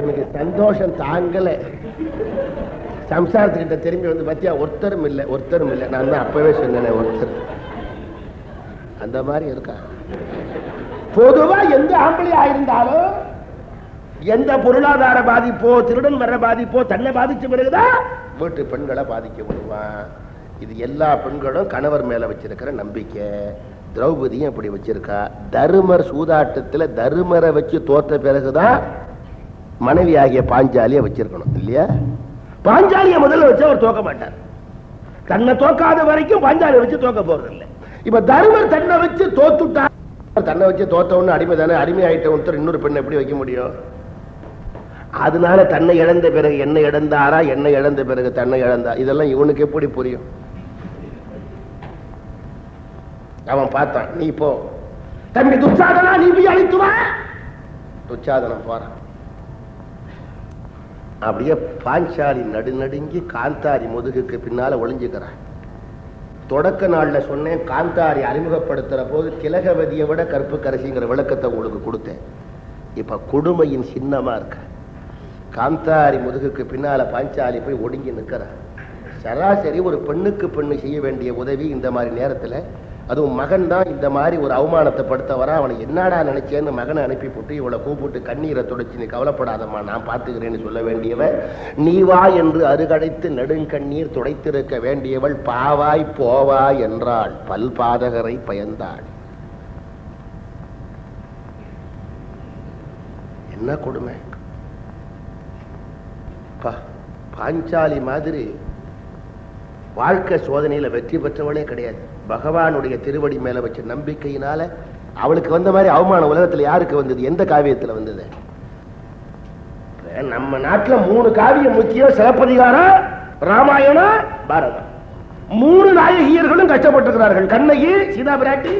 எனக்கு சந்தோஷம் தாங்கல. சம்சாரத்துக்கிட்ட திரும்பி வந்து பத்தியா ஒருத்தரும் இல்லை. நான் தான் அப்பவே சொன்னேன் ஒருத்தர். அந்த மாதிரி இருக்கா. பொதுவா எந்த ஆம்பளையா இருந்தாலும் எந்த பொருளாதார பாதிப்போ திருடன் வர்ற பாதிப்போ தன்னை பாதிச்சு பிறகுதான் வீட்டு பெண்களை பாதிக்க விடுவான். இது எல்லா பெண்களும் கணவர் மேல வச்சிருக்கிற நம்பிக்கை. திரௌபதியும் அப்படி வச்சிருக்கா. தருமர் சூதாட்டத்துல தருமரை வச்சு தோற்ற பிறகுதான் மனைவி ஆகிய பாஞ்சாலியை வச்சிருக்கணும் இல்லையா? பாஞ்சாலியை முதல்ல வச்சு அவர் தோக்க மாட்டார். தன்னை தோக்காத வரைக்கும் பாஞ்சாலியை வச்சு தோக்க போறது இல்லை. இப்ப தருமர் தன்னை வச்சு தோத்துட்டார். தன்னை வச்சு தோத்தவன்னு அடிமை தானே. அடிமை ஆயிட்ட ஒருத்தர் இன்னொரு பெண்ணை எப்படி வைக்க முடியும்? அதனால தன்னை இழந்த பிறகு என்ன இழந்தாரா, என்ன இழந்த பிறகு தன்னை இழந்தா, இதெல்லாம் இவனுக்கு எப்படி புரியும்? அவன் பார்த்தான். நீ போ தம்பி துச்சாதனா, நீ போய் அழித்து வா. துச்சாதனம் போறான். அப்படியே பாஞ்சாலி நடுநடுங்கி காந்தாரி முதுகுக்கு பின்னால ஒளிஞ்சுக்கிறான். தொடக்க நாள்ல சொன்னேன், காந்தாரி அறிமுகப்படுத்துற போது திலகவதியை விட கற்பு கரசிங்கிற விளக்கத்தை உங்களுக்கு கொடுத்தேன். இப்ப கொடுமையின் சின்னமா இருக்க. காந்தாரி முதுகுக்கு பின்னால பாஞ்சாலி போய் ஒடுங்கி நிற்கிற. சராசரி ஒரு பெண்ணுக்கு பெண்ணு செய்ய வேண்டிய உதவி இந்த மாதிரி நேரத்துல, அதுவும் மகன் தான் இந்த மாதிரி ஒரு அவமானத்தை படுத்தவரா. அவனை என்னடா நினைச்சேன்னு மகனை அனுப்பி போட்டு இவளை கூப்பிட்டு கண்ணீரை துடைச்சு, நீ கவலைப்படாதம்மா நான் பார்த்துக்கிறேன்னு சொல்ல வேண்டியவன், நீ வா என்று அருகடைத்து நெடுங்கண்ணீர் துடைத்திருக்க வேண்டியவள் பாவாய் போவா என்றாள். பல்பாதகரை பயந்தாள். என்ன கொடுமை! பாஞ்சாலி மாதிரி வாழ்க்கை சோதனையில வெற்றி பெற்றவளே கிடையாது. பகவானுடைய திருவடி மேல வச்ச நம்பிக்கையினால அவளுக்கு வந்த மாதிரி அவமான உலகத்துல யாருக்கு வந்தது? எந்த காவியத்துல வந்தது? நம்ம நாட்டுல 3 காவியம் முக்கியம். சிலப்பதிகாரம், ராமாயணம், பாரதம். 3 நாயகியர்களும் கஷ்டப்பட்டிருக்கிறார்கள். கண்ணகி, சீதா பிராட்டி,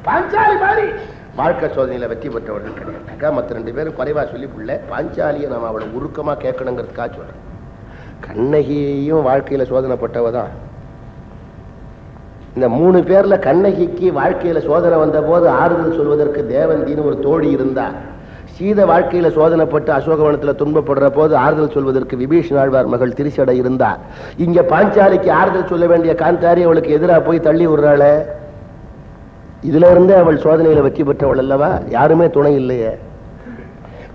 பாஞ்சாலி மாதிரி வாழ்க்கை சோதனையில வெற்றி பெற்றவர்கள் கிடையாது. மற்ற 2 பேரும் குறைவா சொல்லி புள்ள பாஞ்சாலியை நம்ம அவளை உருக்கமா கேட்கணுங்கிறதுக்காக சொல்றேன். கண்ணகியும் வாழ்க்கையில சோதனைப்பட்டவதான். இந்த 3 பேர்ல கண்ணகிக்கு வாழ்க்கையில சோதனை வந்த போது ஆறுதல் சொல்வதற்கு தேவந்தின்னு ஒரு தோழி இருந்தா. சீத வாழ்க்கையில சோதனைப்பட்டு அசோகவனத்துல துன்பப்படுற போது ஆறுதல் சொல்வதற்கு விபீஷன் ஆழ்வார் மகள் திரிசடை இருந்தா. இங்க பாஞ்சாலிக்கு ஆறுதல் சொல்ல வேண்டிய காந்தாரி அவளுக்கு எதிராக போய் தள்ளி விடுறாள. இதுல இருந்து அவள் சோதனையில வெற்றி பெற்றவள் அல்லவா? யாருமே துணை இல்லையே.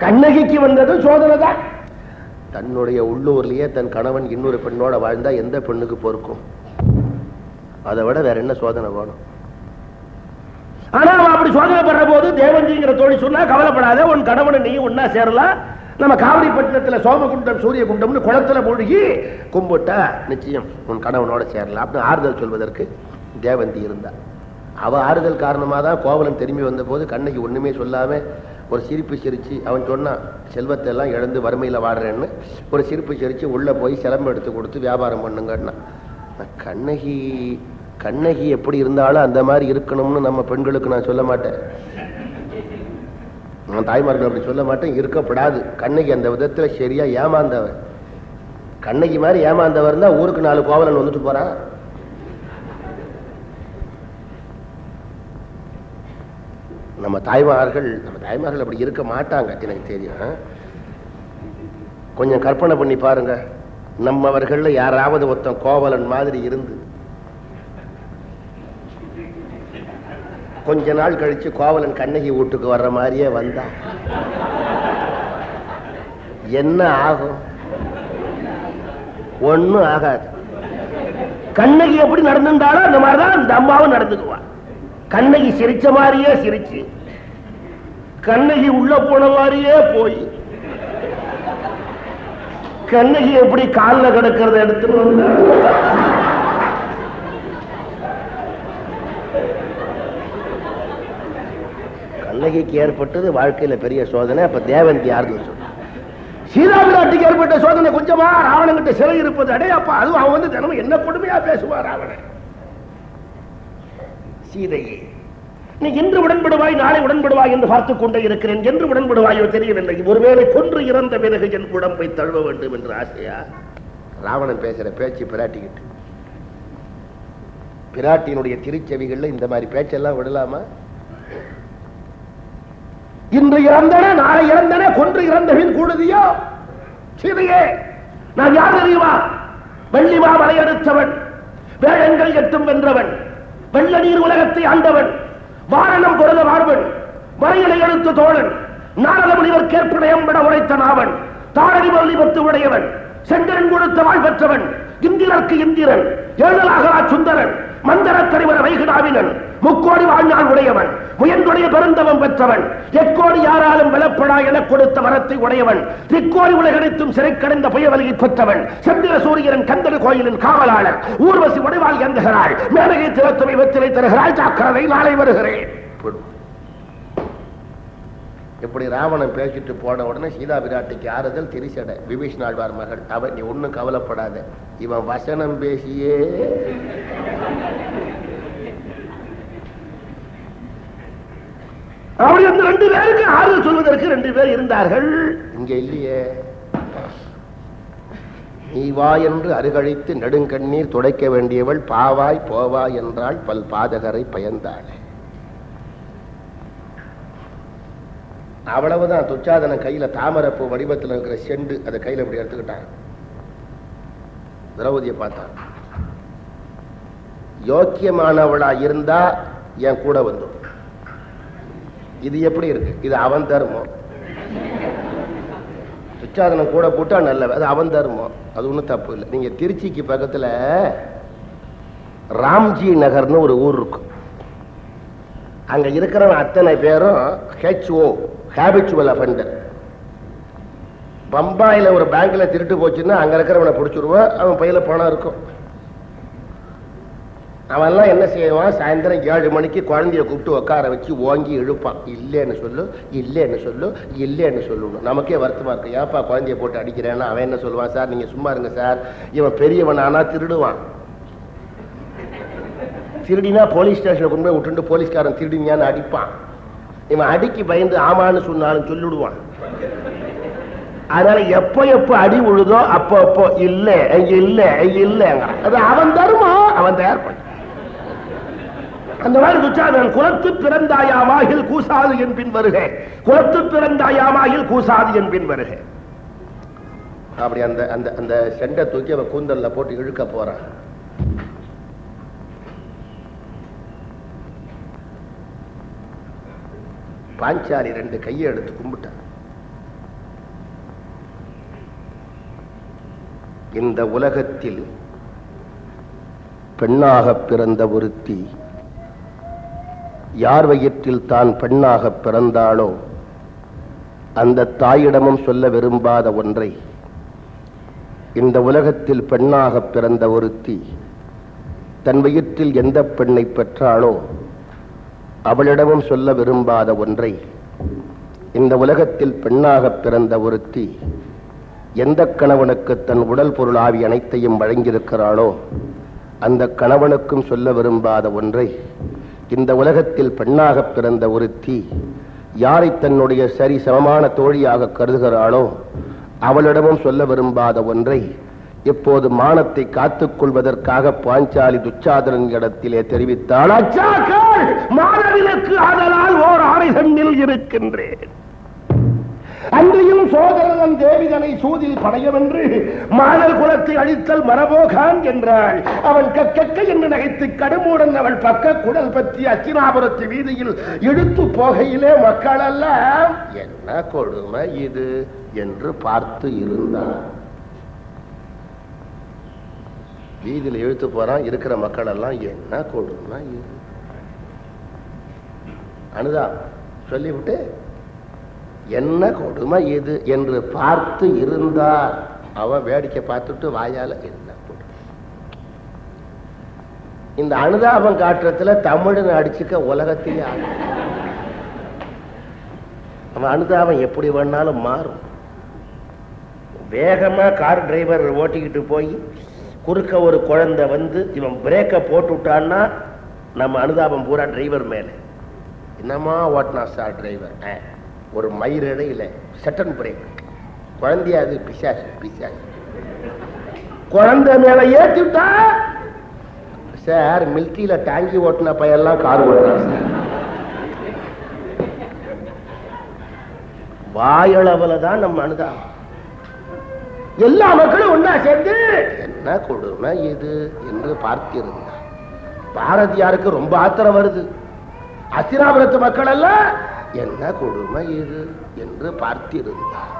கண்ணகிக்கு வந்ததும் சோதனை தான். தன்னுடைய உள்ளூர்லயே தன் கணவன் இன்னொரு பெண்ணோட வாழ்ந்தா எந்த பெண்ணுக்கு பொறுக்கும்? அதை விட வேற என்ன சோதனை வேணும்? ஆனா அவன் அப்படி சோதனை பண்ற போது தேவந்திங்கிற தோழி சொன்னா, கவலைப்படாத, உன் கணவனை நீ ஒன்னா சேரலாம். நம்ம காவிரிப்பட்டினத்துல சோமகுண்டம் சூரிய குண்டம்னு குளத்துல மூழ்கி கும்பிட்டா நிச்சயம் உன் கணவனோட சேரலாம் அப்படின்னு ஆறுதல் சொல்வதற்கு தேவந்தி இருந்தா. அவ ஆறுதல் காரணமா தான் கோவலன் திரும்பி வந்த போது கண்ணகி ஒண்ணுமே சொல்லாம ஒரு சிரிப்பு சிரிச்சு, அவன் சொன்னான் செல்வத்தை எல்லாம் இழந்து வறுமையில வாடுறேன்னு ஒரு சிரிப்பு சிரிச்சு உள்ள போய் சிலம்பு எடுத்து கொடுத்து வியாபாரம் பண்ணுங்கன்னா. கண்ணகி எப்படி இருந்தாலும் அந்த மாதிரி இருக்கணும்னு நம்ம பெண்களுக்கு நான் சொல்ல மாட்டேன். நான் தாய்மார்கள் அப்படி சொல்ல மாட்டேன், இருக்கப்படாது. கண்ணகி அந்த விதத்துல சரியா ஏமாந்தவர். கண்ணகி மாதிரி ஏமாந்தவர் தான் ஊருக்கு 4 கோவலன் வந்துட்டு போறான். நம்ம தாய்மார்கள் அப்படி இருக்க மாட்டாங்க, எனக்கு தெரியும். கொஞ்சம் கற்பனை பண்ணி பாருங்க. நம்மவர்கள்ல யாராவது ஒருத்தன் கோவலன் மாதிரி இருந்து கொஞ்ச நாள் கழிச்சு கோவலன் கண்ணகி வீட்டுக்கு வர்ற மாதிரியே வந்தா என்ன ஆகும்? ஒண்ணும் ஆகாது. கண்ணகி எப்படி நடந்துட்டாலும் அந்த மாதிரிதான் அந்த அம்மாவும் நடந்துக்குவா. கண்ணகி சிரிச்ச மாதிரியே சிரிச்சு, கண்ணகி உள்ள போன மாதிரியே போய், கண்ணகி எப்படி காலில் கிடக்கிறத எடுத்துட்டு வந்த கண்ணகிக்கு ஏற்பட்டது வாழ்க்கையில பெரிய சோதனை. அப்ப தேவந்தி யாருன்னு சொல்ற, சீதா பிராட்டிக்கு ஏற்பட்ட சோதனை கொஞ்சமா? ராவணங்கிட்ட சிலை இருப்பது அடையாப்பா. அதுவும் அவன் வந்து தினமும் என்ன கொடுமையா பேசுவார் ராவணன். சீதையே, நீ இன்று உடன்படுவாய் நாளை உடன்படுவாய் என்று பார்த்துக் கொண்டே இருக்கிறேன். என்று உடன்படுவாயோ தெரியவில்லை. ஒருவேளை கொன்று இறந்த பிறகு என் உடம்பை தழுவ வேண்டும் என்று ஆசையா? ராவணன் பேசுற பேச்சு பிராட்டிக்கிட்டு. பிராட்டியினுடைய திருச்செவிகள்ல இந்த மாதிரி பேச்செல்லாம் விடலாமா? இன்று இறந்தன நாளை இறந்தன கொன்று இறந்தபின் கூடுதியோ? சீதையே, நான் யார் தெரியுமா? வெள்ளிமா மலையெடுத்தவன், வேழங்கள் எட்டும் வென்றவன், வெள்ள நீர் உலகத்தை ஆண்டவன், வாரணம் பொருத வாழ்வன், மலையிலை எடுத்த தோழன், நாரத முனிவர் கேற்பனையம் விட உரைத்த நாவன், தாரணி மல்லி பத்து உடையவன், செங்கரன் கொடுத்த வாழ் பெற்றவன், இந்திரர்க்கு இந்திரன், ஏழலாகரா சுந்தரன், மந்தரத்தறிவர வைகுடாவினன், முக்கோடி வாழ்நாள் உடையவன், முயன்றுடைய பெருந்தவம் பெற்றவன், எக்கோடி யாராலும் வெளப்படா என கொடுத்த வரத்தை உடையவன், திக்கோடி உலகனைத்தும் சிறை கடந்த புயவலியை பெற்றவன், சந்திர சூரியன் கந்தன கோயிலின் காவலாளர், ஊர்வசி உடைவாள் எந்துகிறாள், மேலகை திறத்துமை வெற்றிலை தருகிறாள், ஜாக்கிரதை நாளை வருகிறேன். இப்படி ராவணன் பேசிட்டு போன உடனே சீதா பிராட்டிக்கு ஆறுதல் திரிசடை. விபீஷண ஆழ்வார் மகள், அவன் நீ ஒன்னும் கவலைப்படாத, இவன் வசனம் பேசியே அப்படி அந்த 2 பேருக்கு ஆறுதல் சொல்வதற்கு 2 பேர் இருந்தார்கள். இங்க இல்லையே. நீ வா என்று அருகழித்து நெடுங்கண்ணீர் துடைக்க வேண்டியவள் பாவாய் போவாய் என்றால் பல் பாதகரை பயந்தாள். அவ்வளவுதான். துச்சாதனன் கையில தாமரப்பூ வடிவத்தில் இருக்கிற செண்டு அதை கையில இப்படி எடுத்துக்கிட்டான். திரௌதியை பார்த்தான். யோக்கியமானவளா இருந்தா என் கூட வந்து. இது எப்படி இருக்கு? இது அவன் தர்மம். துச்சாதனம் கூட போட்டா நல்ல, அது அவன் தர்மம், அது ஒன்றும் தப்பு இல்லை. நீங்க திருச்சிக்கு பக்கத்துல ராம்ஜி நகர்னு ஒரு ஊர் இருக்கு. அங்க இருக்கிறவன் அத்தனை பேரும் HO ஹேபிச்சுவல் அஃபெண்டர். பம்பாயில ஒரு பேங்க்ல திருட்டு போச்சுன்னா அங்க இருக்கிறவனை பிடிச்சிருவான். அவன் பையில பணம் இருக்கும். அவன்லாம் என்ன செய்வான்? சாயந்தரம் 7 மணிக்கு குழந்தைய கூப்பிட்டு உட்கார வச்சு ஓங்கி இழுப்பான். இல்லைன்னு சொல்லு, இல்லைன்னு சொல்லு, இல்லைன்னு சொல்லணும். நமக்கே வருத்தமா இருக்கு. ஏப்பா குழந்தைய போட்டு அடிக்கிறேன்னா அவன் என்ன சொல்லுவான்? சார் நீங்க சும்மா இருங்க சார், இவன் பெரியவன் ஆனா திருடுவான். திருடினா போலீஸ் ஸ்டேஷனுக்கு கொண்டு போய் விட்டுட்டு போலீஸ்காரன் திருடினான்னு அடிப்பான். இவன் அடிக்கு பயந்து ஆமான்னு சொன்னாலும் சொல்லிடுவான். அதனால எப்ப எப்ப அடி உழுதோ அப்போ அப்போ இல்ல இல்ல இல்லங்க, அது அவன் தருமான், அவன் தயார் பண்ண. அந்த மாதிரி துச்சாதனன் குலத்து பிறந்தாயாமாகில் கூசாது என்பின் வருக, குலத்து பிறந்தாயாமாகில் கூசாது என்பின் வருக. அப்படி அந்த அந்த அந்த செண்டை தூக்கி அவன் கூந்தல்ல போட்டு இழுக்க போறான். பாஞ்சாலி 2 கையை எடுத்து கும்பிட்டான். இந்த உலகத்தில் பெண்ணாக பிறந்த ஒருத்தி யார் வயிற்றில் தான் பெண்ணாக பிறந்தாளோ அந்த தாயிடமும் சொல்ல விரும்பாத ஒன்றை இந்த உலகத்தில் பெண்ணாக பிறந்த ஒருத்தி தன் வயிற்றில் எந்த பெண்ணை பெற்றாளோ அவளிடமும் சொல்ல விரும்பாத ஒன்றை இந்த உலகத்தில் பெண்ணாக பிறந்த ஒருத்தி எந்த கணவனுக்கு தன் உடல் பொருள் ஆவி அனைத்தையும் வழங்கியிருக்கிறாளோ அந்த கணவனுக்கும் சொல்ல விரும்பாத ஒன்றை இந்த உலகத்தில் பெண்ணாக பிறந்த ஒருத்தி யாரை தன்னுடைய சரி சமமான தோழியாக கருதுகிறாளோ அவளிடமும் சொல்ல விரும்பாத ஒன்றை இப்போது மானத்தை காத்துக் கொள்வதற்காக பாஞ்சாலி துச்சாதனன் இடத்திலே தெரிவித்தாள். மானவிலக்கு ஆதலால் ஓர் ஆணை தன்னில் இருக்கின்றேன். அன்றையும் சோதரன் தேவிதனை சூதில் படையவென்று மாணல் குலத்தை அழித்தல் மரபோகான் என்றாள். அவன் கக்க என்று நகைத்து கடுமூடன் அவள் பக்க குடல் பற்றி அச்சினாபுரத்து வீதியில் இழுத்து போகையிலே மக்கள் எல்லாம் என்ன கொடுமை இது என்று பார்த்து இருந்தார். வீதியில் இழுத்து போறான். இருக்கிற மக்கள் எல்லாம் என்ன கொடுமை இது. அனுதா சொல்லிவிட்டு என்ன கொடுமை இது என்று பார்த்து இருந்தார். அவன் வேடிக்கை பார்த்துட்டு வாயால என்ன கொடுமை. இந்த அனுதாபம் காட்டுறதுல தமிழன் அடிச்சுக்க உலகத்திலே அவன் அனுதாபம் எப்படி வேணாலும் மாறும். வேகமா கார் டிரைவர் ஓட்டிக்கிட்டு போய் குறுக்க ஒரு குழந்தை வந்து இவன் பிரேக்கை போட்டு விட்டான்னா நம்ம அனுதாபம் பூரா டிரைவர் மேல. என்னமா ஓட்டினா சார் டிரைவர், ஒரு மயிரிடையில சட்டன் பிரேக். குழந்தையாது பிசாசு பிசாசு. குழந்தை மேல ஏற்றிட்டா சார் மில்கியில டாங்கி ஓட்டின பையெல்லாம் கார் ஓட்டுறான் சார். வாயளவுல தான் நம்ம அனுதாபம். எல்லா மக்களும் ஒன்னா சேர்ந்து என்ன கொடுமை இது என்று பார்த்திருந்தார். பாரதியாருக்கு ரொம்ப ஆத்திரம் வருது. அஸ்தினாபுரத்து மக்கள் எல்லாம் என்ன கொடுமை இது என்று பார்த்திருந்தார்.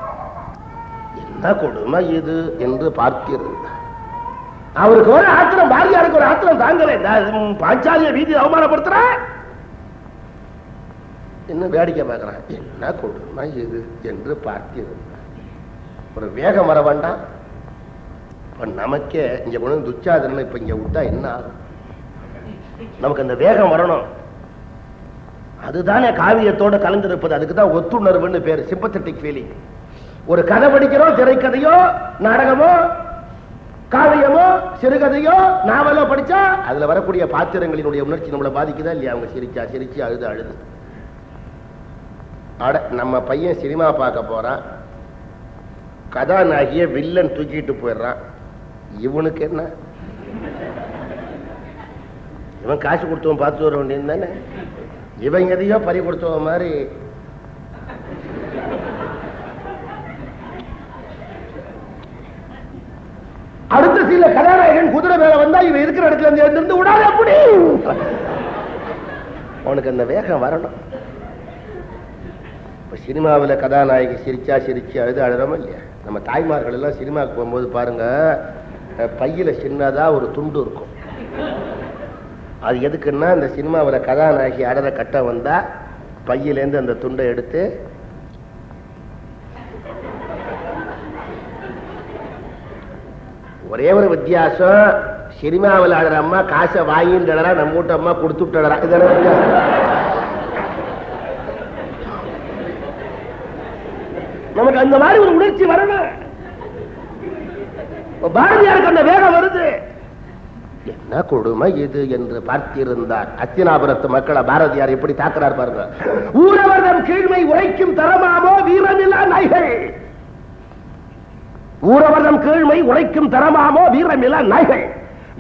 என்ன கொடுமை இது என்று பார்த்திருந்தார். அவருக்கு ஒரு ஆத்திரம், பாரதியாருக்கு ஒரு ஆத்திரம் தாங்கல. பாஞ்சாலிய வீதி அவமானப்படுத்துற என்ன வேடிக்கை பார்க்கிறான். என்ன கொடுமை இது என்று பார்த்திருந்தார். ஒரு வேகம் வர வேண்டாம். இப்ப நமக்கே இங்க கொண்டு துச்சாதன இப்ப இங்க விட்டா என்ன ஆகும்? நமக்கு அந்த வேகம் வரணும். அதுதானே காவியத்தோட கலந்திருப்பது. அதுக்குதான் ஒத்துணர்வுன்னு பேரு, சிம்பத்தட்டிக் ஃபீலிங். ஒரு கதை படிக்கிறோம், திரைக்கதையோ நாடகமோ காவியமோ சிறுகதையோ நாவலோ படிச்சா அதுல வரக்கூடிய பாத்திரங்களினுடைய உணர்ச்சி நம்மளை பாதிக்குதா இல்லையா? அவங்க சிரிச்சா சிரிச்சு, அழுது அழுது. நம்ம பையன் சினிமா பார்க்க போறான், கதாநாயகிய வில்லன் தூக்கிட்டு போயிடுறான். இவனுக்கு என்ன? இவன் காசு கொடுத்தவன் பார்த்து வர வேண்டியது தானே. இவன் எதையோ பறி கொடுத்தவன் மாதிரி அடுத்த சீல கதாநாயகன் குதிரை மேல வந்தா இவன் இருக்கிற இடத்துல இருந்து விடாது. அப்படி அவனுக்கு அந்த வேகம் வரணும். இப்ப சினிமாவில் கதாநாயகி சிரிச்சா சிரிச்சு அழுது அழுறோம் இல்லையா? நம்ம தாய்மார்கள் எல்லாம் சினிமாவுக்கு போகும்போது பாருங்க, பையில சின்னதா ஒரு துண்டு இருக்கும். அது எதுக்குன்னா, இந்த சினிமாவில் கதாநாயகி அடற கட்ட வந்தா பையிலேருந்து அந்த துண்டை எடுத்து ஒரே ஒரு வித்தியாசம், சினிமாவில் ஆடுற அம்மா காசை வாங்கிட்டு நம்ம வீட்டு அம்மா கொடுத்து விட்டுறா. நமக்கு அந்த மாதிரி ஒரு உணர்ச்சி வரணும். பாரதியாருக்கு அந்த வேகம் வருது. என்ன கொடுமை இது என்று பார்த்திருந்தார். அத்தினாபுரத்து மக்களை பாரதியார் எப்படி தாக்குறார் பாருங்க. ஊரவர்தம் கீழ்மை உரைக்கும் தரமாமோ வீரமில்லா நாய்கள். ஊரவர்தம் கீழ்மை உரைக்கும் தரமாமோ வீரமில்லா நாய்கள்.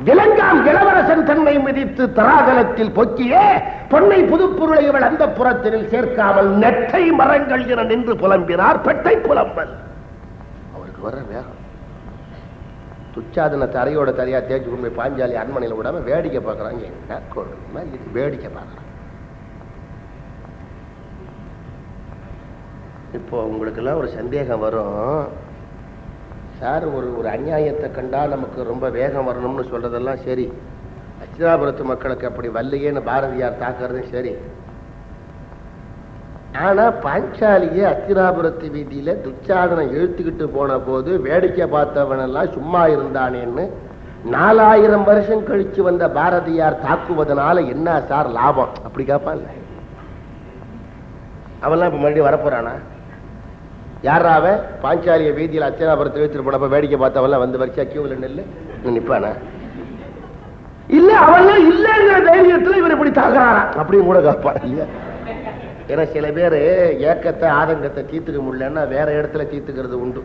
விலங்காம் இளவரசன் தன்னை மிதித்து தராதலத்தில் பொக்கியே பொன்னை புதுப்பொருளை இவள் அந்த புறத்தினில் சேர்க்காமல் நெட்டை மரங்கள் என நின்று புலம்பினார் பெட்டை புலம்பல். அவருக்கு வர வேகம். துச்சாதன தரையோட தரையா தேய்ச்சி கொண்டு போய் பாஞ்சாலி அரண்மனையில விடாம வேடிக்கை பார்க்கறாங்க. என்ன கொடுமை இது, வேடிக்கை பார்க்கறாங்க. இப்போ உங்களுக்கு எல்லாம் ஒரு சந்தேகம் வரும், சார் ஒரு அநியாயத்தை கண்டா நமக்கு ரொம்ப வேகம் வரணும்னு சொல்றதெல்லாம் சரி, அச்சிராபுரத்து மக்களுக்கு அப்படி வல்லையேன்னு பாரதியார் தாக்குறதும் சரி. ஆனா பாஞ்சாலிய அத்திராபுரத்து வீதியில துச்சாதனம் இழுத்துக்கிட்டு போன போது வேடிக்கை பார்த்தவன் எல்லாம் சும்மா இருந்தானேன்னு 4000 வருஷம் கழிச்சு வந்த பாரதியார் தாக்குவதனால என்ன சார் லாபம்? அப்படி கேட்பான். அவன்லாம் இப்ப மறுபடியும் வரப்போறானா? யாராவ பாஞ்சாலிய வீதியில் அத்திராபுரத்தை இழுத்துட்டு போனப்ப வேடிக்கை பார்த்தவன்லாம் வந்து வரிசையா கியூவில் நெல்லு நிப்பானா? இல்ல, அவன்லாம் இல்லைங்கிற தைரியத்துல இவர் இப்படி தாக்குறாரா அப்படின்னு கூட கேட்பான். இல்ல, ஏன்னா சில பேர் ஏக்கத்தை ஆதங்கத்தை தீர்த்துக்க முடியலன்னா வேற இடத்துல தீர்த்துக்கிறது உண்டு.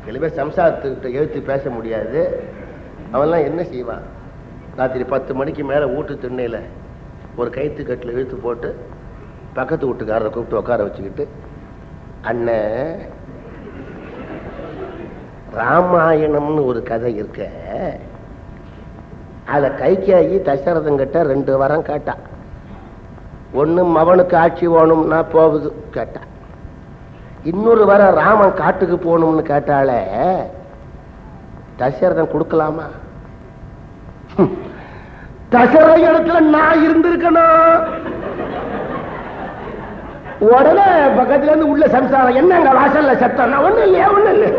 சில பேர் சம்சாரத்துக்கிட்ட எழுத்து பேச முடியாது. அவன்லாம் என்ன செய்வான்? ராத்திரி 10 மணிக்கு மேல வீட்டு திண்ணையில ஒரு கைத்து கட்டில் இழுத்து போட்டு பக்கத்து வீட்டுக்காரரை கூப்பிட்டு உட்கார வச்சுக்கிட்டு, அண்ணன் ராமாயணம்னு ஒரு கதை இருக்க, அத கைக்காகி தசரதங்கிட்ட 2 வரம் கேட்டா. ஒண்ணு மவனுக்கு ஆட்சி வேணும்னா போகுது கேட்டா, இன்னொரு வர ராமன் காட்டுக்கு போகணும்னு கேட்டால தசரதன் கொடுக்கலாமா? தசரத இடத்துல நான் இருந்திருக்கணும். உடனே பக்கத்துல இருந்து உள்ள சம்சாரம், என்னங்க வாசல்ல சத்தம்? ஒண்ணு இல்லையா, ஒண்ணு இல்லை.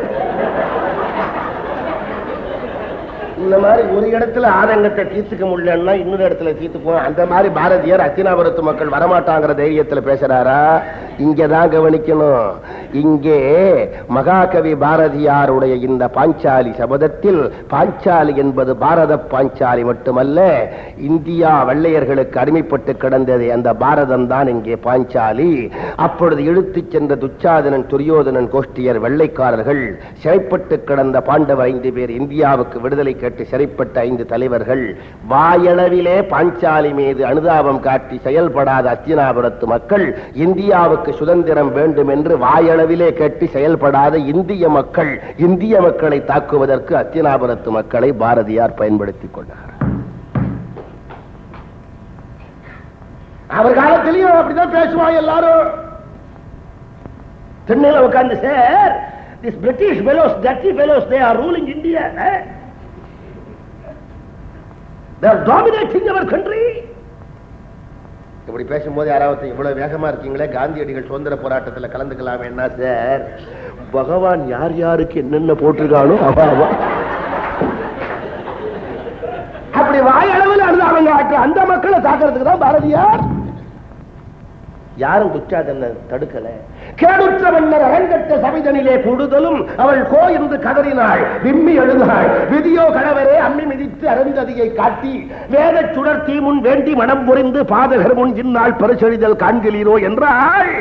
இந்த மாதிரி ஒரு இடத்துல ஆதங்கத்தை தீர்த்துக்க முடியலன்னா இன்னொரு இடத்துல தீர்த்துப்போம். அந்த மாதிரி பாரதியார் அத்தினாபுரத்து மக்கள் வரமாட்டாங்கிற தைரியத்துல பேசுறாரா? இங்கதான் கவனிக்கணும். இங்கே மகாகவி பாரதியாருடைய இந்த பாஞ்சாலி சபதத்தில் பாஞ்சாலி என்பது பாரத பாஞ்சாலி மட்டுமல்ல, இந்தியா வெள்ளையர்களுக்கு அடிமைப்பட்டு கிடந்தது அந்த பாரதம் தான் இங்கே பாஞ்சாலி. அப்பொழுது இழுத்துச் சென்ற துச்சாதனன் துரியோதனன் கோஷ்டியர் வெள்ளைக்காரர்கள், சிறைப்பட்டு கிடந்த பாண்டவர் 5 பேர், இந்தியாவுக்கு விடுதலை கேட்டு சிறைப்பட்ட 5 தலைவர்கள், வாயளவிலே பாஞ்சாலி மீது அனுதாபம் காட்டி செயல்படாத அத்தினாபுரத்து மக்கள் இந்தியாவுக்கு இந்தியாவுக்கு சுதந்திரம் வேண்டும் என்று வாயளவிலே கேட்டு செயல்படாத இந்திய மக்களை தாக்குவதற்கு அத்தினாபுரத்து மக்களை பாரதியார் பயன்படுத்திக் கொண்டார். அவர் காலத்திலையும் அப்படிதான் பேசுவாங்க எல்லாரும். தென்னையில உட்கார்ந்து, sir, this British fellows, dirty fellows, they are ruling India. They are dominating our country. இப்படி பேசும்போது யாராவது இவ்வளவு வேகமா இருக்கீங்களே, காந்தியடிகள் சுதந்திர போராட்டத்தில் கலந்துக்கலாம் என்ன சார்? பகவான் யார் யாருக்கு என்னென்ன போட்டிருக்கானோ அப்படி வாயளவில் அவங்க அந்த மக்களை தாக்குறதுக்கு தான் பாரதியார். யாரும் துச்சாதன தடுக்கல. கேடுற்ற மன்னர் அரங்கட்ட சபைதனிலே கூடுதலும் அவள் கோ என்று கதறினாள், விம்மி எழுந்தாள். விதியோ கணவரே அம்மி மிதித்து அருந்ததியை காட்டி வேத சுடர் தீமுன் வேண்டி மனம் புரிந்து பாதகர் முன் இந்நாள் பரிசெழிதல் காண்கிறீரோ என்றாள்.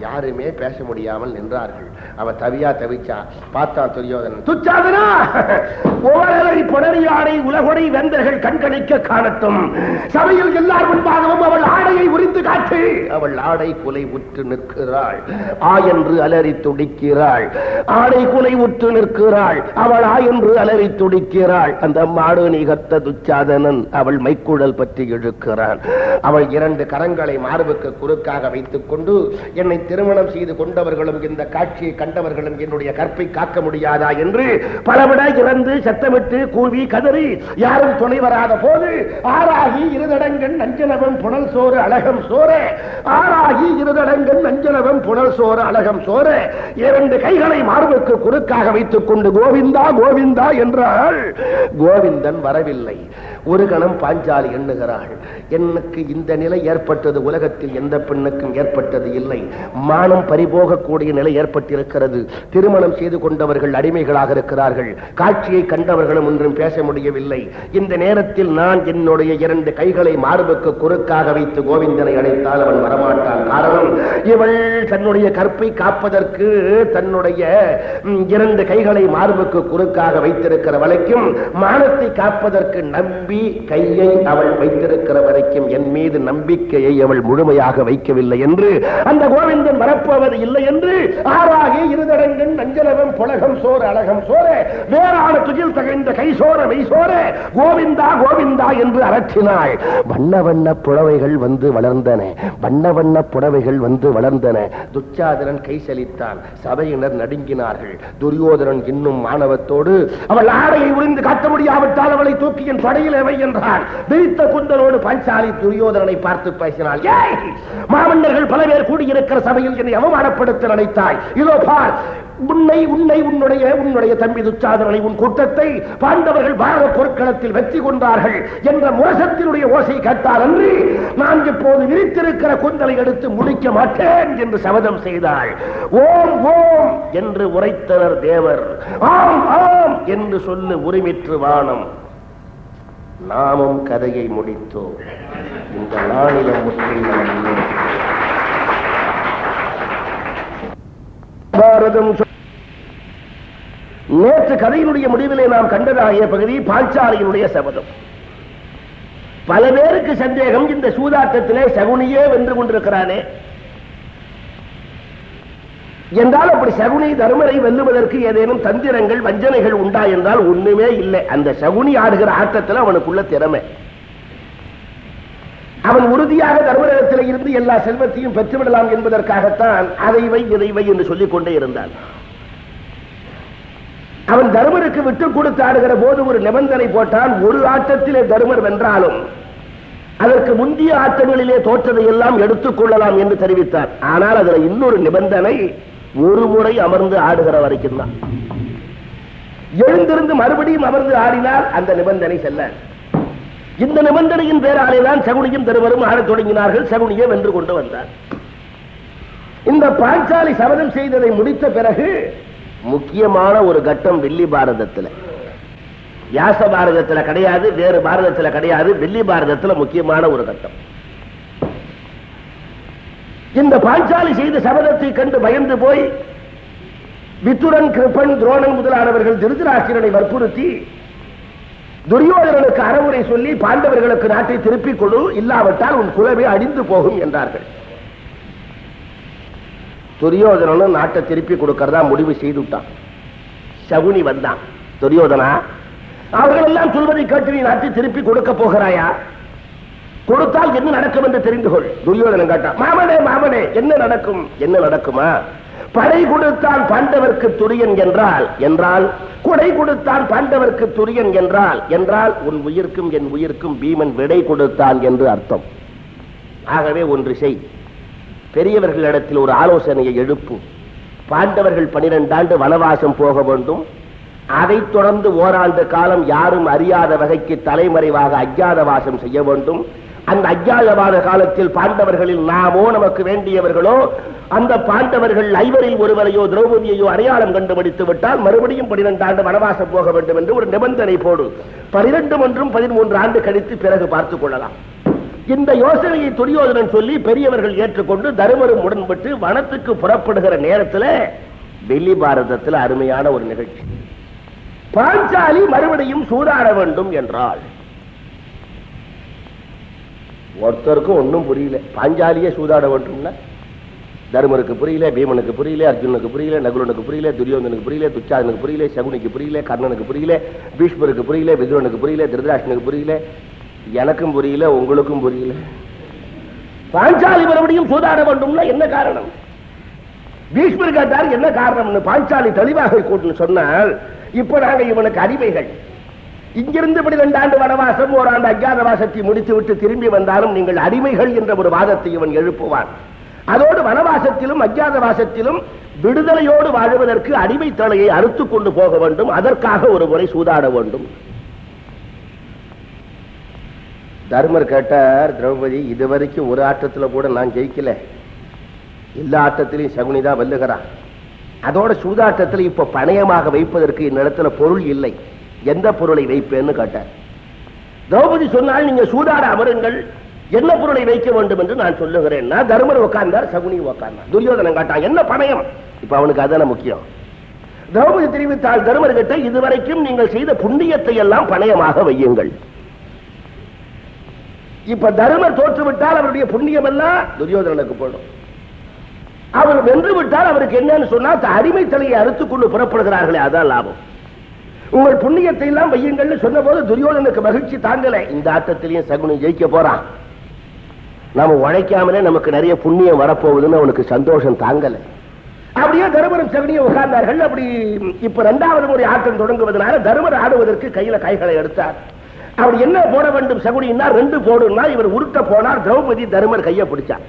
யாருமே பேச முடியாமல் நின்றார்கள். அவ தவியா தவிச்சா. பார்த்தான் துரியோதனன், துச்சாதனா, ஓரலை புணரியாடை உலகொடை வேந்தர்கள் கண்கணிக்க காணட்டும். சபையில் எல்லார் முன்பாகவும் அவள் ஆடையை உரிந்து காட்டு. அவள் ஆடை குலை உற்று நிற்கிறாள். என்று அலறி துடிக்கிறாள். ஆடை குலை உற்று நிற்கிறாள். அவள் என்று அலறி துடிக்கிறாள். அந்த மாடு நிகத்த துச்சாதனன் அவள் மைக்குழல் பற்றி இழுக்கிறான். அவள் 2 கரங்களை மார்புக்கு குறுக்காக வைத்துக் கொண்டு, என்னை திருமணம் செய்து கொண்டவர்களும் இந்த காட்சியை கண்டவர்களும் என்னுடைய கற்பை காக்க முடியாதா என்று பலவிட இறந்து சத்தமிட்டு கூவி கதறி யாரும் துணை வராத போது, ஆறாகி இருதடங்கன் நஞ்சனவன் புனல் சோறு அழகம் சோர, ஆறாகி இருதடங்கன் நஞ்சனவன் புனல் சோறு அழகம் சோர 2 கைகளை மார்புக்கு குறுக்காக வைத்துக் கொண்டு கோவிந்தா கோவிந்தா என்றாள். கோவிந்தன் வரவில்லை. ஒரு கணம் பாஞ்சாலி எண்ணுகிறாள், எனக்கு இந்த நிலை ஏற்பட்டது உலகத்தில் எந்த பெண்ணுக்கும் ஏற்பட்டது இல்லை. மானம் பறிபோகக்கூடிய நிலை ஏற்பட்டிருக்கிறது. திருமணம் செய்து கொண்டவர்கள் அடிமைகளாக இருக்கிறார்கள். காட்சியை கண்டவர்களும் ஒன்றும் பேச முடியவில்லை. இந்த நேரத்தில் நான் என்னுடைய 2 கைகளை மார்புக்கு குறுக்காக வைத்து கோவிந்தனை அழைத்தால் அவன் வரமாட்டான். காரணம், இவள் தன்னுடைய கற்பை காப்பதற்கு தன்னுடைய 2 கைகளை மார்புக்கு குறுக்காக வைத்திருக்கிற வரைக்கும், மானத்தை காப்பதற்கு நம்பி கையை அவள் வைத்திருக்கிற வரைக்கும் என் மீது நம்பிக்கையை அவள் முழுமையாக வைக்கவில்லை என்று, அந்த கோவிந்தன் வரப்போவது இல்லை என்று, ஆறாகி இருதடங்கன் நஞ்சலவம் புலகம் சோறு அழகம் சோர வேறான துகில் தகைந்த கை சோர மெய் சோர கோவிந்தா கோவிந்தா என்று அரற்றினாள். வண்ண வண்ண புடவைகள் வந்து வளர்ந்தன. வண்ண வண்ண புடவைகள் வந்து வளர்ந்தன. துச்சாதனன் கை செலித்தான். சபையினர் நடுங்கினார்கள். துரியோதனன் இன்னும் மாணவத்தோடு, அவள் ஆடையை உறிந்து காட்ட முடியாவிட்டால் அவளை தூக்கி என் படையில் எவை என்றான். விரித்த குந்தனோடு பாஞ்சாலி துரியோதனனை பார்த்து பேசினாள். மாமன்னர்கள் பல பேர் கூடியிருக்கிற சபையில் என்னை அவமானப்படுத்த நினைத்தாய். இதோ பார், உன்னுடைய தம்பி துச்சாதனனை, உன் கூட்டத்தை பாண்டவர்கள் பாரத போர்க்களத்தில் வெற்றி கொண்டார்கள் என்ற முரசத்தினுடைய ஓசை கேட்டால் அன்று நான் இப்போது விரித்திருக்கிற குந்தலை எடுத்து முடிக்க மாட்டேன் என்று சபதம் செய்தாள். ஓம் ஓம் என்று உரைத்தனர் தேவர். ஆம் ஆம் என்று சொல்லு உரிமிற்று வானம். நாமும் கதையை முடித்தோம். இந்த நாளிலம் முற்றிலும் பாரதம். நேற்று கதையினுடைய முடிவிலே நாம் கண்டதாகிய பகுதி பாஞ்சாலியினுடைய சபதம். பல பேருக்கு சந்தேகம், இந்த சூதாட்டத்திலே சகுனியே வென்று கொண்டிருக்கிறானே என்றால், அப்படி சகுனி தர்மரை வெல்லுவதற்கு ஏதேனும் தந்திரங்கள் வஞ்சனைகள் உண்டா என்றால் ஒண்ணுமே இல்லை. அந்த சகுனி ஆடுகிற ஆட்டத்தில் அவனுக்குள்ள திறமை. அவன் உறுதியாக தர்மரிடத்தில் இருந்து எல்லா செல்வத்தையும் பெற்றுவிடலாம் என்பதற்காகத்தான் அதை வை இதை வை என்று சொல்லிக் கொண்டே இருந்தான். அவன் தர்மருக்கு விட்டு கொடுத்து ஆடுகிற போது ஒரு நிபந்தனை போட்டான். ஒரு ஆட்டத்திலே தர்மர் வென்றாலும் அதற்கு முந்தைய ஆட்டங்களிலே தோற்றதை எல்லாம் எடுத்துக் கொள்ளலாம் என்று தெரிவித்தார். ஆனால் அதில் இன்னொரு நிபந்தனை, ஒரு முறை அமர்ந்து ஆடுகிற வரைக்கும் தான். எழுந்திருந்து மறுபடியும் அமர்ந்து ஆடினால் அந்த நிபந்தனை செல்ல. இந்த நிபந்தனையின் பேராலேதான் சகுனியும் தருவரும் ஆடத் தொடங்கினார்கள். சகுனியை வென்று கொண்டு வந்தார். இந்த பாஞ்சாலி சபதம் செய்ததை முடித்த பிறகு முக்கியமான ஒரு கட்டம் வெள்ளி பாரதத்தில், வியாச பாரதத்தில் கிடையாது, வேறு பாரதத்தில் கிடையாது, வெள்ளி பாரதத்தில் முக்கியமான ஒரு கட்டம். இந்த பாஞ்சாலி செய்த சபதத்தை கண்டு பயந்து போய் விதுரன், கிருபன், துரோணன் முதலானவர்கள் திருதராஷ்டிரனை வற்புறுத்தி துரியோதனனுக்கு அறவுரை சொல்லி பாண்டவர்களுக்கு நாட்டை திருப்பிக் கொடு, இல்லாவிட்டால் உன் குலமே அழிந்து போகும் என்றார்கள். துரியோதனனும் நாட்டை திருப்பி கொடுக்கறதா முடிவு செய்துட்டான். சகுனி வந்தான். துரியோதனா, அவர்கள் எல்லாம் சொல்வதை கேட்டு நீ நாட்டை திருப்பி கொடுக்க போகிறாயா? கொடுத்தால் என்ன நடக்கும் என்று தெரிந்து கொள். துரியோதனன் கேட்டான், மாமனே மாமனே, என்ன நடக்கும்? என்ன நடக்குமா? படை கொடுத்தான் பாண்டவர்க்கு துரியன் என்றால் என்றால் கொடை கொடுத்தான் பாண்டவர்க்கு துரியன் என்றால் என்றால் உன் உயிர்க்கும் என் உயிர்க்கும் பீமன் விடை கொடுத்தான் என்று அர்த்தம். ஆகவே ஒன்று செய், பெரியவர்களிடத்தில் ஒரு ஆலோசனையை எழுப்பு. பாண்டவர்கள் 12 ஆண்டு வனவாசம் போக வேண்டும். அதைத் தொடர்ந்து ஓராண்டு காலம் யாரும் அறியாத வகைக்கு தலைமறைவாக அஜ்ஞாதவாசம் செய்ய வேண்டும். அந்த அஜ்ஞாதவாத காலத்தில் பாண்டவர்களில் நாமோ நமக்கு வேண்டியவர்களோ அந்த பாண்டவர்கள் ஐவரில் ஒருவரையோ திரௌபதியையோ அடையாளம் கண்டுபிடித்து விட்டால் மறுபடியும் 12 ஆண்டு வனவாசம் போக வேண்டும் என்று ஒரு நிபந்தனை போடு. 12 மற்றும் 13 ஆண்டு கழித்து பிறகு பார்த்துக் கொள்ளலாம். இந்த யோசனையை துரியோதனன் சொல்லி பெரியவர்கள் ஏற்றுக்கொண்டு தருமரும் உடன்பட்டு வனத்துக்கு புறப்படுகிற நேரத்தில் டெல்லி பாரதத்தில் அருமையான ஒரு நிகழ்ச்சி. பாஞ்சாலி மறுபடியும் சூதாட வேண்டும் என்றால் ஒருத்தருக்கும் ஒன்னும் புரியல. பாஞ்சாலியே சூதாட வேண்டும்னா தருமருக்கு புரியல, பீமனுக்கு புரியல, அர்ஜுனுக்கு புரியல, நகுலனுக்கு புரியல, துரியோதனுக்கு புரியல, துச்சாதனுக்கு புரியல, சகுனிக்கு புரியல, கர்ணனுக்கு புரியல, பீஷ்மருக்கு புரியல, விதுரனுக்கு புரியல, திருதராஷ்டனுக்கு புரியல, எனக்கும் புரியல, உங்களுக்கும் புரியல. பாஞ்சாலி மறுபடியும் சூதாட வேண்டும்னா என்ன காரணம்? பீஷ்மர் கேட்டார் என்ன காரணம்? பாஞ்சாலி தெளிவாக கூட்டு சொன்னால், இப்ப நாங்க இவனுக்கு அடிமைகள். இங்கிருந்து 12 ஆண்டு வனவாசம், ஓராண்டு அஜ்ஞாதவாசத்தை முடித்து விட்டு திரும்பி வந்தாலும் நீங்கள் அடிமைகள் என்ற ஒரு வாதத்தை இவன் எழுப்புவான். அதோடு வனவாசத்திலும் அஜ்ஞாதவாசத்திலும் விடுதலையோடு வாழ்வதற்கு அடிமை தலையை அறுத்துக் கொண்டு போக வேண்டும். அதற்காக ஒரு முறை சூதாட வேண்டும். தர்மர் கேட்டார், திரௌபதி, இதுவரைக்கும் ஒரு ஆட்டத்துல கூட நான் ஜெயிக்கல, எல்லா ஆட்டத்திலையும் சகுனிதான் வெல்லுகிறான். அதோட சூதாட்டத்தில் இப்ப பணயமாக வைப்பதற்கு என்னிடத்துல பொருள் இல்லை, எந்த பொருளை வைப்பேன்னு கேட்டார். திரௌபதி சொன்னால், நீங்க சூதாட அமருங்கள், என்ன பொருளை வைக்க வேண்டும் என்று நான் சொல்லுகிறேன். தர்மர் உட்கார்ந்தார், சகுனி உட்கார்ந்தார். துரியோதனன் கேட்டான் என்ன பணயம்? இப்ப அவனுக்கு அதான முக்கியம். திரௌபதி தெரிவித்தால் தர்மர் கிட்ட, இதுவரைக்கும் நீங்கள் செய்த புண்ணியத்தை எல்லாம் பணயமாக வையுங்கள். இப்ப தர்மர் தோற்றுவிட்டால் அவருடைய புண்ணியம் எல்லாம் துரியோதனனுக்கு போடும். அவர் வென்று விட்டால் அவருக்கு என்னன்னு சொன்னா, அடிமை தலையை அறுத்துக் கொண்டு புறப்படுகிறார்களே, அதான் லாபம். உங்கள் புண்ணியத்தை எல்லாம் வையுங்கள் சொன்ன போது துரியோதனுக்கு மகிழ்ச்சி தாங்கல. இந்த ஆட்டத்திலையும் சகுனி ஜெயிக்க போறான், நாம உழைக்காமலே நமக்கு நிறைய புண்ணியம் வரப்போகுதுன்னு அவனுக்கு சந்தோஷம் தாங்கல. அப்படியே தருமரும் சகுனியும் உட்கார்ந்தார்கள். அப்படி இப்ப 2வது முறை ஆட்டம் தொடங்குவதனால தருமர் ஆடுவதற்கு கையில கைகளை எடுத்தார். அப்படி என்ன போட வேண்டும் சகுனின்னா, 2 போடுன்னா இவர் உருட்ட போனார். திரௌபதி தருமர் கையை பிடிச்சார்.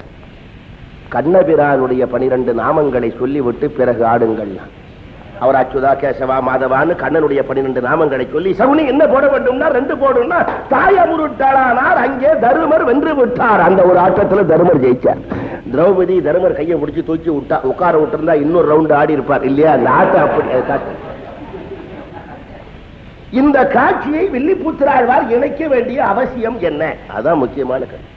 கண்ணபிரானுடைய 12 நாமங்களை சொல்லிவிட்டு பிறகு ஆடுங்கள். அவர் அச்சுதா, கேசவா, மாதவான்னு கண்ணனுடைய 12 நாமங்களை சொல்லி, சகுனி என்ன போட வேண்டும்னா 2 போடும்னா தாயமுருட்டாளானார். அங்கே தருமர் வென்று விட்டார். அந்த ஒரு ஆட்டத்தில் தருமர் ஜெயிச்சார். திரௌபதி தருமர் கையை பிடிச்சி தூக்கி விட்டா. உட்கார விட்டுருந்தா இன்னொரு ரவுண்ட் ஆடி இருப்பார் இல்லையா? அந்த ஆட்டம் அப்படி. இந்த காட்சியை வில்லிபுத்திராழ்வார் இணைக்க வேண்டிய அவசியம் என்ன? அதான் முக்கியமான கருத்து.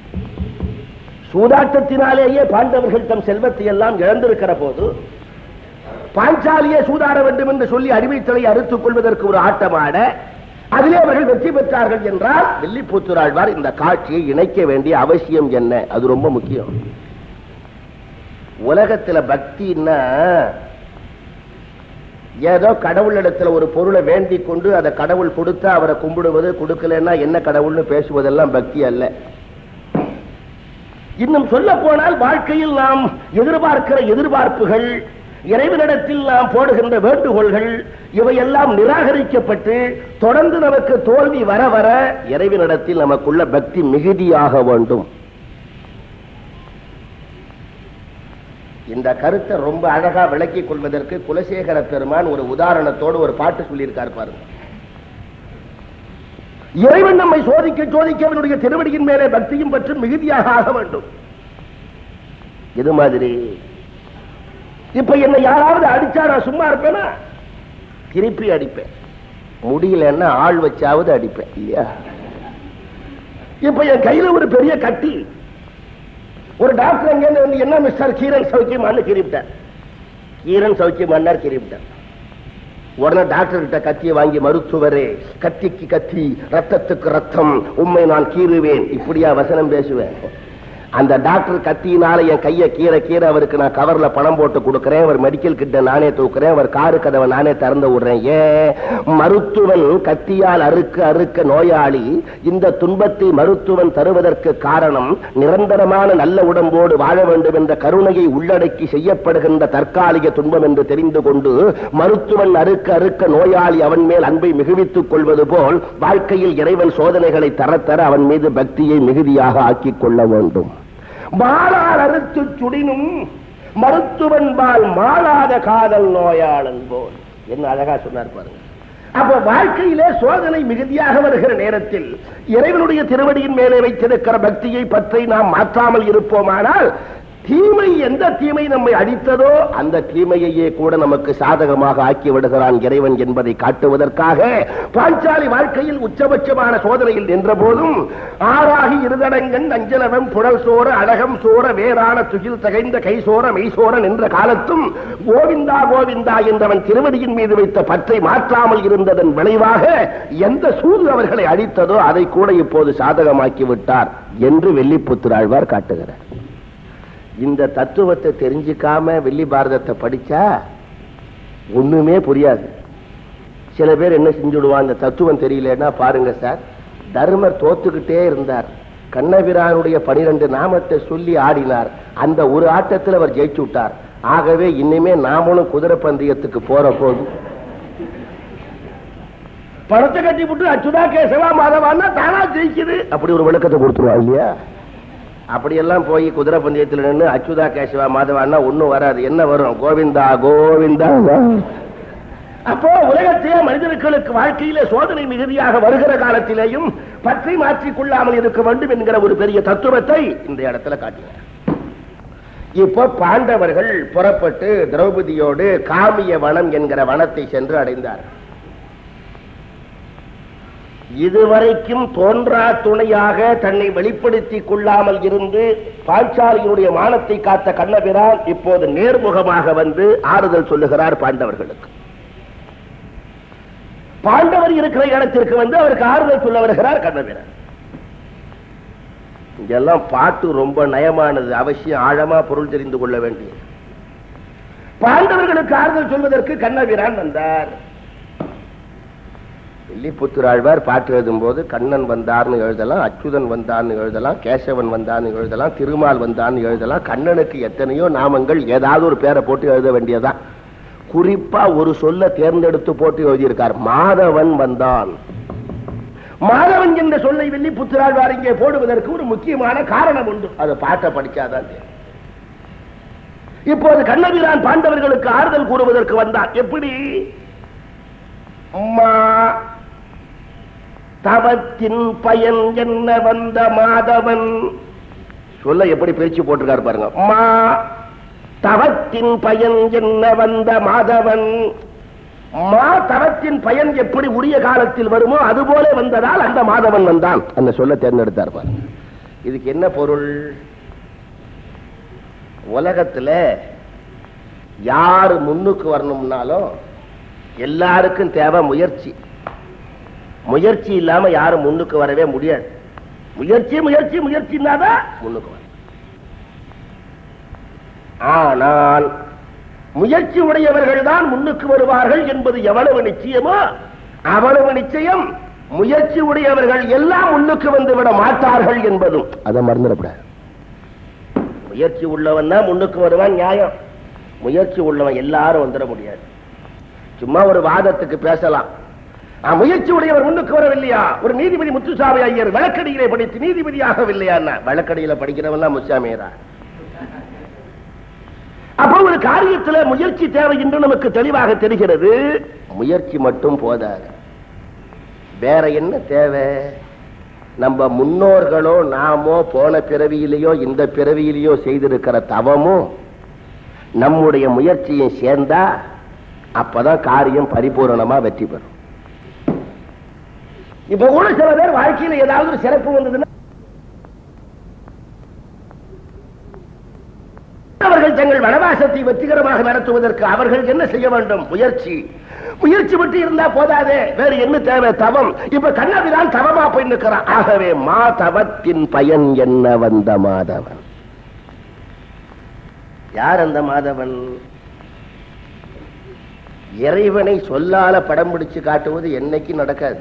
சூதாட்டத்தினாலேயே பாண்டவர்கள் தம் செல்வத்தை எல்லாம் இழந்திருக்கிற போது பாஞ்சாலியே சூதாட வேண்டும் என்று சொல்லி அடிமைத்தலை அறுத்துக் கொள்வதற்கு ஒரு ஆட்டமாட அதிலே அவர்கள் வெற்றி பெற்றார்கள் என்றால் வில்லிபுத்திராழ்வார் இந்த காட்சியை இணைக்க வேண்டிய அவசியம் என்ன? அது ரொம்ப முக்கியம். உலகத்துல பக்தின்னா ஏதோ கடவுளிடத்துல ஒரு பொருளை வேண்டிக் கொண்டு அதை கடவுள் கொடுத்தா அவரை கும்பிடுவது, கொடுக்கலன்னா என்ன கடவுள்னு பேசுவதெல்லாம் பக்தி அல்ல. இன்னும் சொல்ல போனால் வாழ்க்கையில் நாம் எதிர்பார்க்கிற எதிர்பார்ப்புகள், இறைவனிடத்தில் நாம் போடுகின்ற வேண்டுகோள்கள், இவையெல்லாம் நிராகரிக்கப்பட்டு தொடர்ந்து நமக்கு தோல்வி வர வர இறைவனிடத்தில் நமக்குள்ள பக்தி மிகுதியாக வேண்டும். இந்த கருத்தை ரொம்ப அழகா விளக்கிக் கொள்வதற்கு குலசேகர பெருமான் ஒரு உதாரணத்தோடு ஒரு பாட்டு சொல்லியிருக்கார் பாருங்க. இறைவன் நம்மை சோதிக்க சோதிக்க அவனுடைய திருவடியின் மேலே பக்தியும் பற்றி மிகுதியாக ஆக வேண்டும். இது மாதிரி இப்ப என்ன யாராவது அடிச்சா நான் சும்மா இருப்பேனா? திருப்பி அடிப்பேன். முடியலன்னா ஆள் வச்சாவது அடிப்பேன் இல்லையா? இப்ப என் கையில ஒரு பெரிய கட்டி, ஒரு டாக்டர் அங்கே வந்து என்ன மிஸ்டர் கீரன் சௌக்கியமானு கிரிவிட்டார். கீரன் சௌக்கியமானார், கிரிவிட்டார். உடனே டாக்டர் கிட்ட கத்தியை வாங்கி, மருத்துவரே கத்திக்கு கத்தி, ரத்தத்துக்கு ரத்தம், உண்மை நான் கீறுவேன், இப்படியா வசனம் பேசுவேன்? அந்த டாக்டர் கத்தியினால என் கையை கீரை அவருக்கு நான் கவர்ல பணம் போட்டு கொடுக்கிறேன், அவர் மெடிக்கல் கிட்ட நானே தூக்குறேன், அவர் காரு கதவை நானே திறந்து விடுறேன். ஏன்? மருத்துவன் கத்தியால் அறுக்க நோயாளி இந்த துன்பத்தை மருத்துவன் தருவதற்கு காரணம் நிரந்தரமான நல்ல உடம்போடு வாழ வேண்டும் என்ற கருணையை உள்ளடக்கி செய்யப்படுகின்ற தற்காலிக துன்பம் என்று தெரிந்து கொண்டு மருத்துவன் அறுக்க நோயாளி அவன் மேல் அன்பை மிகுவித்துக் கொள்வது போல் வாழ்க்கையில் இறைவன் சோதனைகளை தர அவன் மீது பக்தியை மிகுதியாக ஆக்கிக் கொள்ள வேண்டும். மாளால் அறுத்து சுடினும் மருத்துவன் பால் மாளாத காதல் நோயாளன் போல். என்ன அழகா சொன்னார் பாருங்க. அப்ப வாழ்க்கையிலே சோதனை மிகுதியாக வருகிற நேரத்தில் இறைவனுடைய திருவடியின் மேலே வைத்திருக்கிற பக்தியை பற்றி நாம் மாற்றாமல் இருப்போமானால் தீமை எந்த தீமை நம்மை அடித்ததோ அந்த தீமையையே கூட நமக்கு சாதகமாக ஆக்கி விடுகிறான் இறைவன் என்பதை காட்டுவதற்காக பாஞ்சாலி வாழ்க்கையில் உச்சபட்சமான சோதனையில் நின்ற போதும் ஆறாகி இருதடங்கன் அஞ்சலவன் புழல் சோர அழகம் சோர வேறான துகில் தகைந்த கை சோர மெய்சோர நின்ற காலத்தும் கோவிந்தா கோவிந்தா என்றவன் திருவடியின் மீது வைத்த பற்றை மாற்றாமல் இருந்ததன் விளைவாக எந்த சூது அவர்களை அடித்ததோ அதை கூட இப்போது சாதகமாக்கி விட்டார் என்று வெள்ளிப்புத்திராழ்வார் காட்டுகிறார். இந்த தத்துவத்தை தெரிஞ்சுக்காம வெள்ளி பாரதத்தை படிச்சா ஒண்ணுமே புரியாது. சில பேர் என்ன செஞ்சுடுவான், இந்த தத்துவம் தெரியலன்னா பாருங்க சார், தர்மர் தோத்துக்கிட்டே இருந்தார், கண்ணபிரானுடைய 12 நாமத்தை சொல்லி ஆடினார், அந்த ஒரு ஆட்டத்தில் அவர் ஜெயிச்சு விட்டார், ஆகவே இனிமே நாமளும் குதிரை பந்தயத்துக்கு போற போது பணத்தை கட்டி விட்டு அச்சுதா கேசவா மாதவான்னா தானா ஜெயிக்குது அப்படி ஒரு விளக்கத்தை கொடுத்துருவா இல்லையா? அப்படியெல்லாம் போய் குதிரை பந்தயத்தில் நின்று அச்சுதா கேசவா மாதவான்னா ஒன்னும் வராது. என்ன வரும்? கோவிந்தா கோவிந்தா. அப்போ உலகத்திலே மனிதர்களுக்கு வாழ்க்கையிலே சோதனை மிகுதியாக வருகிற காலத்திலேயும் பற்றி மாற்றிக் கொள்ளாமல் இருக்க வேண்டும் என்கிற ஒரு பெரிய தத்துவத்தை இந்த இடத்துல காட்டினார். இப்போ பாண்டவர்கள் புறப்பட்டு திரௌபதியோடு காமிய வனம் என்கிற வனத்தை சென்று அடைந்தார். இதுவரைக்கும் தோன்றா துணையாக தன்னை வெளிப்படுத்திக் கொள்ளாமல் இருந்து பாஞ்சாலியினுடைய மானத்தை காத்த கண்ணபிரான் இப்போது நேர்முகமாக வந்து ஆறுதல் சொல்லுகிறார் பாண்டவர்களுக்கு. பாண்டவர் இருக்கிற இடத்திற்கு வந்து அவருக்கு ஆறுதல் சொல்ல வருகிறார் கண்ணபிரான். இங்கெல்லாம் பாட்டு ரொம்ப நயமானது, அவசியம் ஆழமா பொருள் தெரிந்து கொள்ள வேண்டியது. பாண்டவர்களுக்கு ஆறுதல் சொல்வதற்கு கண்ணபிரான் வந்தார். வெள்ளிப்புத்திராழ்வார் பாட்டு எழுதும் போது கண்ணன் வந்தார்னு எழுதலாம், அச்சுதன் வந்தான்னு எழுதலாம், கேசவன் வந்தான்னு எழுதலாம், திருமால் வந்தான்னு எழுதலாம். கண்ணனுக்கு எத்தனையோ நாமங்கள், ஏதாவது ஒரு பேரை போட்டு எழுத வேண்டியதான். குறிப்பா ஒரு சொல்ல தேர்ந்தெடுத்து போட்டு எழுதியிருக்கார், மாதவன் வந்தான். மாதவன் என்ற சொல்லை வெள்ளிப்புத்திராழ்வார் இங்கே போடுவதற்கு ஒரு முக்கியமான காரணம் உண்டு, அது பாட்டை படிச்சாதான் தெரியும். இப்போது கண்ணபிரான் பாண்டவர்களுக்கு ஆறுதல் கூறுவதற்கு வந்தார். எப்படி? தவத்தின் பயன் என்ன வந்த மாதவன் சொல்ல எப்படி பிரிச்சு போட்டிருக்காரு பாருங்க. மா தவத்தின் பயன் என்ன வந்த மாதவன். மா தவத்தின் பயன் எப்படி உரிய காலத்தில் வருமோ அதுபோல வந்ததால் அந்த மாதவன் வந்தான். அந்த சொல்ல தேர்ந்தெடுத்தார் பாருங்க. இதுக்கு என்ன பொருள்? உலகத்துல யாரு முன்னுக்கு வரணும்னாலும் எல்லாருக்கும் தேவை முயற்சி. முயற்சி இல்லாம யாரும் முன்னுக்கு வரவே முடியாது. முயற்சி முயற்சி முயற்சினாதான் முன்னுக்கு வர. ஆனால் முயற்சி உடையவர்கள் தான் முன்னுக்கு வருவார்கள் என்பது எவ்வளவு நிச்சயமோ அவ்வளவு நிச்சயம் முயற்சி உடையவர்கள் எல்லாம் முன்னுக்கு வந்து விட மாட்டார்கள் என்பதும் அதை மறந்துடக்கூடாது. முயற்சி உள்ளவன் தான் முன்னுக்கு வருவான், நியாயம். முயற்சி உள்ளவன் எல்லாரும் வந்துட முடியாது. சும்மா ஒரு வாதத்துக்கு பேசலாம், முயற்சி உடையவர் முன்னுக்கு வரவில்லையா? ஒரு நீதிபதி முத்துசாமி ஐயர் வழக்கடியிலே படித்து நீதிபதியாகவில்லையா? வழக்கடியில படிக்கிறவன் முத்துசாமியரா? அப்ப ஒரு காரியத்தில் முயற்சி தேவை என்று நமக்கு தெளிவாக தெரிகிறது. முயற்சி மட்டும் போதாது, வேற என்ன தேவை? நம்ம முன்னோர்களோ நாமோ போன பிறவியிலேயோ இந்த பிறவியிலேயோ செய்திருக்கிற தவமோ நம்முடைய முயற்சியை சேர்ந்தா அப்பதான் காரியம் பரிபூரணமா வெற்றி பெறும். இப்ப கூட சில பேர் வாழ்க்கையில் ஏதாவது ஒரு சிறப்பு வந்ததுன்னா அவர்கள் தங்கள் வனவாசத்தை வெற்றிகரமாக நடத்துவதற்கு அவர்கள் என்ன செய்ய வேண்டும்? முயற்சி. முயற்சி மட்டும் இருந்தா போதாதே, வேறு என்ன தேவை? தவம். இப்ப கண்ணபிரான் தவமா போய் நிற்கிறான். ஆகவே மா தவத்தின் பயன் என்ன வந்த மாதவன். யார் அந்த மாதவன்? இறைவனை சொல்லால படம் பிடிச்சு காட்டுவது என்னைக்கு நடக்காது.